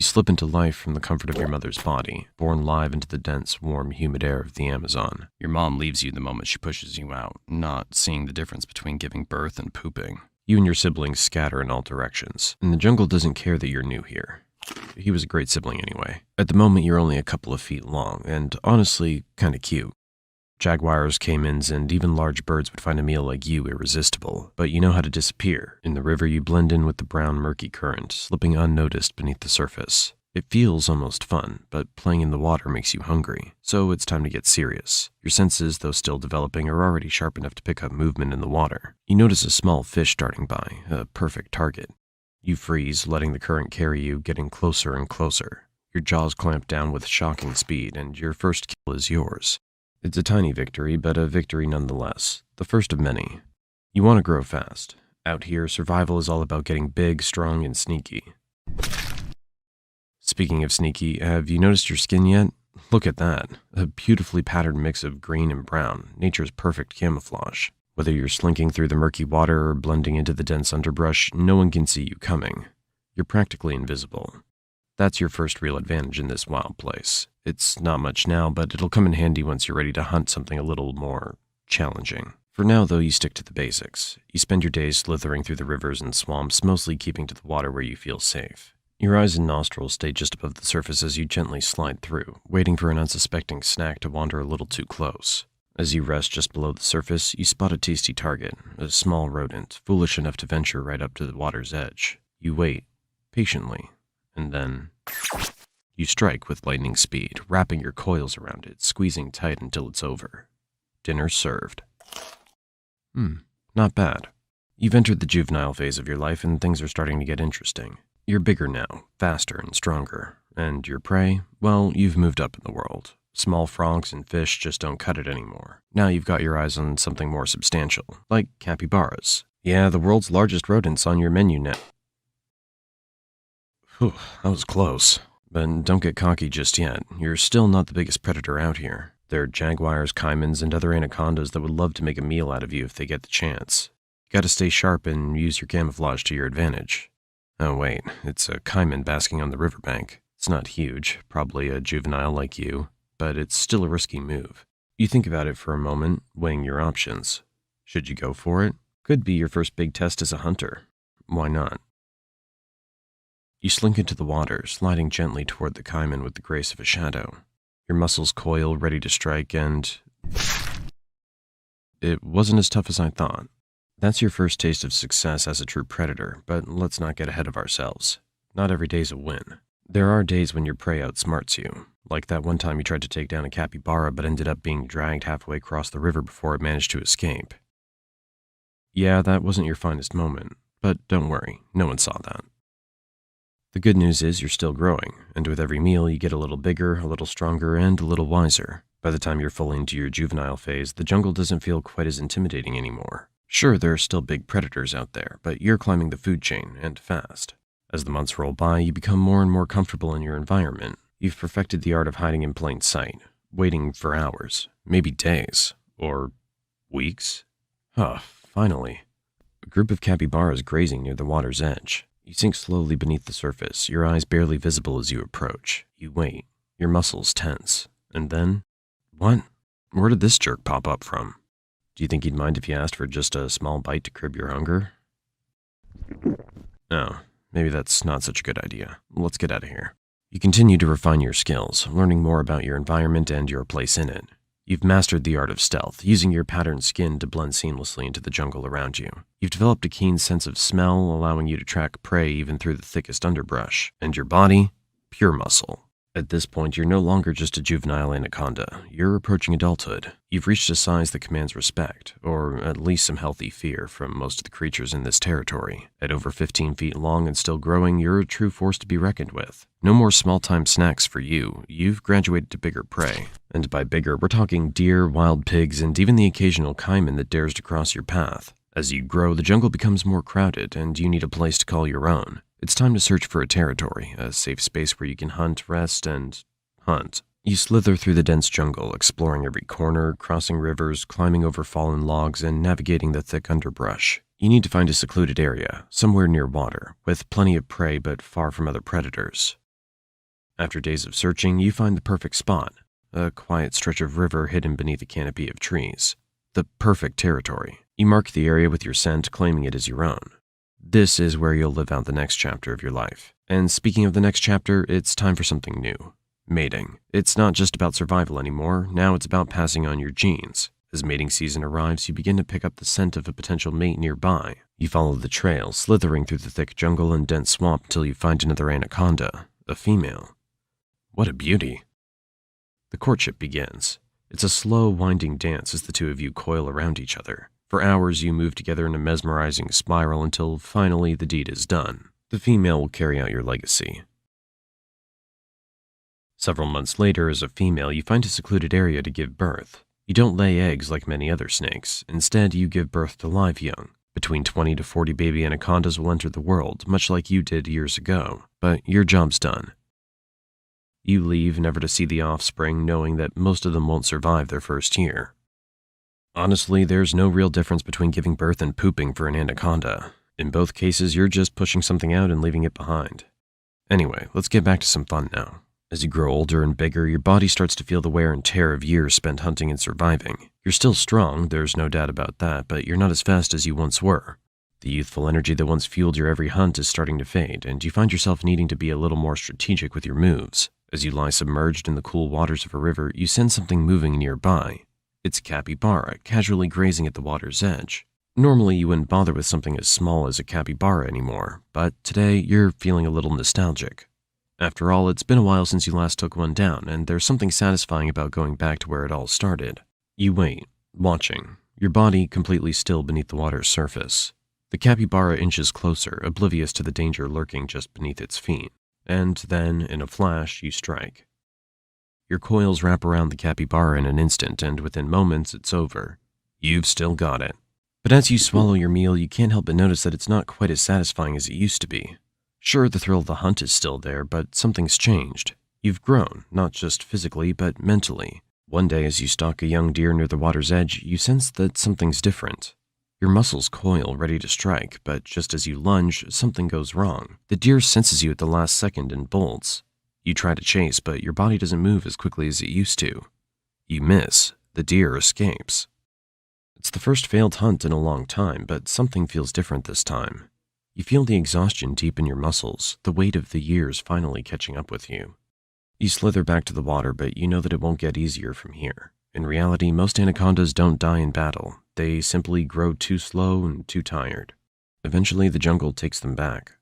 You slip into life from the comfort of your mother's body, born live into the dense, warm, humid air of the Amazon. Your mom leaves you the moment she pushes you out, not seeing the difference between giving birth and pooping. You and your siblings scatter in all directions, and the jungle doesn't care that you're new here. He was a great sibling anyway. At the moment, you're only a couple of feet long, and honestly, kinda cute. Jaguars, caimans, and even large birds would find a meal like you irresistible, but you know how to disappear. In the river, you blend in with the brown, murky current, slipping unnoticed beneath the surface. It feels almost fun, but playing in the water makes you hungry, so it's time to get serious. Your senses, though still developing, are already sharp enough to pick up movement in the water. You notice a small fish darting by, a perfect target. You freeze, letting the current carry you, getting closer and closer. Your jaws clamp down with shocking speed, and your first kill is yours. It's a tiny victory, but a victory nonetheless, the first of many. You want to grow fast. Out here, survival is all about getting big, strong, and sneaky. Speaking of sneaky, have you noticed your skin yet? Look at that, a beautifully patterned mix of green and brown, nature's perfect camouflage. Whether you're slinking through the murky water or blending into the dense underbrush, no one can see you coming. You're practically invisible. That's your first real advantage in this wild place. It's not much now, but it'll come in handy once you're ready to hunt something a little more challenging. For now, though, you stick to the basics. You spend your days slithering through the rivers and swamps, mostly keeping to the water where you feel safe. Your eyes and nostrils stay just above the surface as you gently slide through, waiting for an unsuspecting snack to wander a little too close. As you rest just below the surface, you spot a tasty target, a small rodent, foolish enough to venture right up to the water's edge. You wait, patiently, and then you strike with lightning speed, wrapping your coils around it, squeezing tight until it's over. Dinner served. Not bad. You've entered the juvenile phase of your life and things are starting to get interesting. You're bigger now, faster and stronger. And your prey? Well, you've moved up in the world. Small frogs and fish just don't cut it anymore. Now you've got your eyes on something more substantial, like capybaras. Yeah, the world's largest rodents on your menu now. Whew, that was close. But don't get cocky just yet. You're still not the biggest predator out here. There are jaguars, caimans, and other anacondas that would love to make a meal out of you if they get the chance. You gotta stay sharp and use your camouflage to your advantage. Oh wait, it's a caiman basking on the riverbank. It's not huge, probably a juvenile like you, but it's still a risky move. You think about it for a moment, weighing your options. Should you go for it? Could be your first big test as a hunter. Why not? You slink into the water, sliding gently toward the caiman with the grace of a shadow. Your muscles coil, ready to strike, and it wasn't as tough as I thought. That's your first taste of success as a true predator, but let's not get ahead of ourselves. Not every day's a win. There are days when your prey outsmarts you, like that one time you tried to take down a capybara but ended up being dragged halfway across the river before it managed to escape. Yeah, that wasn't your finest moment, but don't worry, no one saw that. The good news is you're still growing, and with every meal you get a little bigger, a little stronger, and a little wiser. By the time you're fully into your juvenile phase, the jungle doesn't feel quite as intimidating anymore. Sure, there are still big predators out there, but you're climbing the food chain, and fast. As the months roll by, you become more and more comfortable in your environment. You've perfected the art of hiding in plain sight, waiting for hours, maybe days, or weeks. Finally. A group of capybaras grazing near the water's edge. You sink slowly beneath the surface, your eyes barely visible as you approach. You wait, your muscles tense. And then, what? Where did this jerk pop up from? Do you think he'd mind if you asked for just a small bite to curb your hunger? No, maybe that's not such a good idea. Let's get out of here. You continue to refine your skills, learning more about your environment and your place in it. You've mastered the art of stealth, using your patterned skin to blend seamlessly into the jungle around you. You've developed a keen sense of smell, allowing you to track prey even through the thickest underbrush. And your body? Pure muscle. At this point, you're no longer just a juvenile anaconda. You're approaching adulthood. You've reached a size that commands respect, or at least some healthy fear from most of the creatures in this territory. At over 15 feet long and still growing, you're a true force to be reckoned with. No more small-time snacks for you. You've graduated to bigger prey. And by bigger, we're talking deer, wild pigs, and even the occasional caiman that dares to cross your path. As you grow, the jungle becomes more crowded, and you need a place to call your own. It's time to search for a territory, a safe space where you can hunt, rest, and hunt. You slither through the dense jungle, exploring every corner, crossing rivers, climbing over fallen logs, and navigating the thick underbrush. You need to find a secluded area, somewhere near water, with plenty of prey but far from other predators. After days of searching, you find the perfect spot, a quiet stretch of river hidden beneath a canopy of trees. The perfect territory. You mark the area with your scent, claiming it as your own. This is where you'll live out the next chapter of your life. And speaking of the next chapter, it's time for something new. Mating. It's not just about survival anymore, now it's about passing on your genes. As mating season arrives, you begin to pick up the scent of a potential mate nearby. You follow the trail, slithering through the thick jungle and dense swamp until you find another anaconda, a female. What a beauty. The courtship begins. It's a slow, winding dance as the two of you coil around each other. For hours, you move together in a mesmerizing spiral until finally the deed is done. The female will carry out your legacy. Several months later, as a female, you find a secluded area to give birth. You don't lay eggs like many other snakes. Instead, you give birth to live young. Between 20 to 40 baby anacondas will enter the world, much like you did years ago. But your job's done. You leave, never to see the offspring, knowing that most of them won't survive their first year. Honestly, there's no real difference between giving birth and pooping for an anaconda. In both cases, you're just pushing something out and leaving it behind. Anyway, let's get back to some fun now. As you grow older and bigger, your body starts to feel the wear and tear of years spent hunting and surviving. You're still strong, there's no doubt about that, but you're not as fast as you once were. The youthful energy that once fueled your every hunt is starting to fade, and you find yourself needing to be a little more strategic with your moves. As you lie submerged in the cool waters of a river, you sense something moving nearby. It's a capybara, casually grazing at the water's edge. Normally, you wouldn't bother with something as small as a capybara anymore, but today you're feeling a little nostalgic. After all, it's been a while since you last took one down, and there's something satisfying about going back to where it all started. You wait, watching, your body completely still beneath the water's surface. The capybara inches closer, oblivious to the danger lurking just beneath its feet. And then, in a flash, you strike. Your coils wrap around the capybara in an instant, and within moments, it's over. You've still got it. But as you swallow your meal, you can't help but notice that it's not quite as satisfying as it used to be. Sure, the thrill of the hunt is still there, but something's changed. You've grown, not just physically, but mentally. One day, as you stalk a young deer near the water's edge, you sense that something's different. Your muscles coil, ready to strike, but just as you lunge, something goes wrong. The deer senses you at the last second and bolts. You try to chase, but your body doesn't move as quickly as it used to. You miss. The deer escapes. It's the first failed hunt in a long time, but something feels different this time. You feel the exhaustion deep in your muscles, the weight of the years finally catching up with you. You slither back to the water, but you know that it won't get easier from here. In reality, most anacondas don't die in battle. They simply grow too slow and too tired. Eventually, the jungle takes them back.